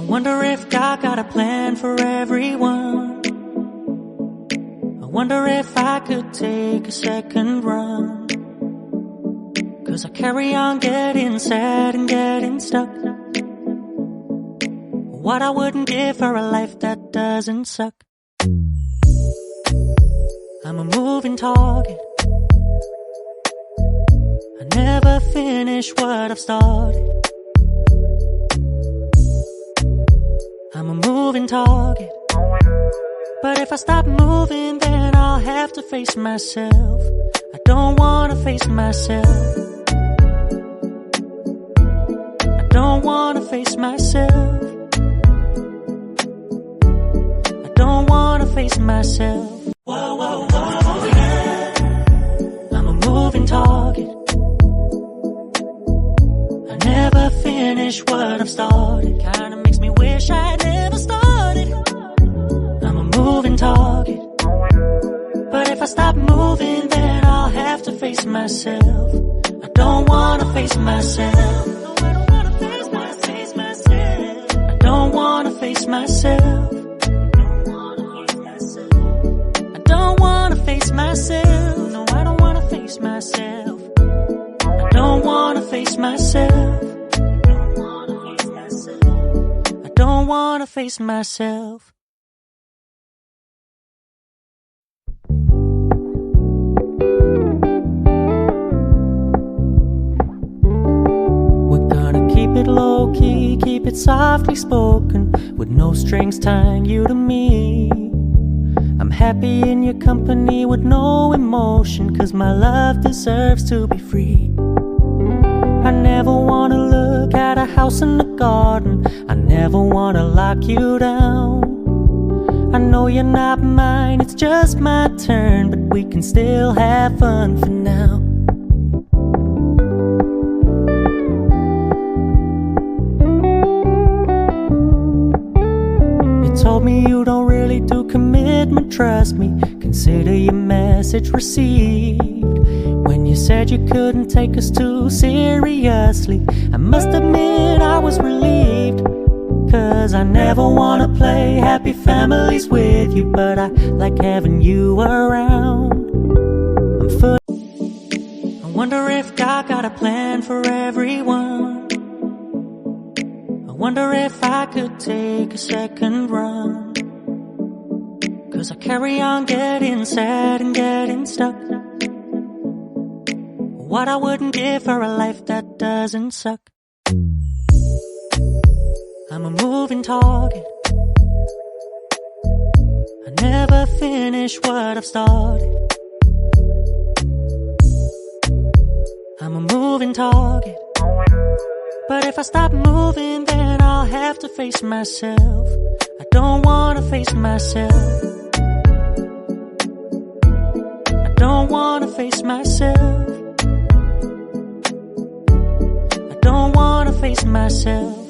wonder if God got a plan for everyone. I wonder if I could take a second run. 'Cause I carry on getting sad and getting stuck. What I wouldn't give for a life that doesn't suck. I'm a moving target. I never finish what I've started. I'm a moving target. But if I stop moving, then I'll have to face myself. I don't wanna face myself. I don't wanna face myself. I don't wanna face myself. Whoa, whoa, whoa, yeah. I'm a moving target. I never finish what I've started. Kinda makes me wish I never started. I'm a moving target. But if I stop moving, then I'll have to face myself. I don't wanna face myself. I don't wanna face myself. I don't wanna face myself. I don't wanna face myself. No, I don't wanna face myself. I don't wanna face myself. I don't wanna face myself. We're gonna keep it low key, keep it softly spoken, with no strings tying you to me. I'm happy in your company with no emotion, 'cause my love deserves to be free. I never wanna look at a house in the garden. I never wanna lock you down. I know you're not mine, it's just my turn, but we can still have fun for now. You told me you don't really do commitment, trust me. Consider your message received. When you said you couldn't take us too seriously, I must admit I was relieved. 'Cause I never wanna play happy families with you, but I like having you around. I'm full. I wonder if God got a plan for everyone. I wonder if I could take a second run. 'Cause I carry on getting sad and getting stuck. What I wouldn't give for a life that doesn't suck. I'm a moving target. I never finish what I've started. I'm a moving target. But if I stop moving, then I'll have to face myself. I don't wanna face myself. I don't wanna face myself. I don't wanna face myself.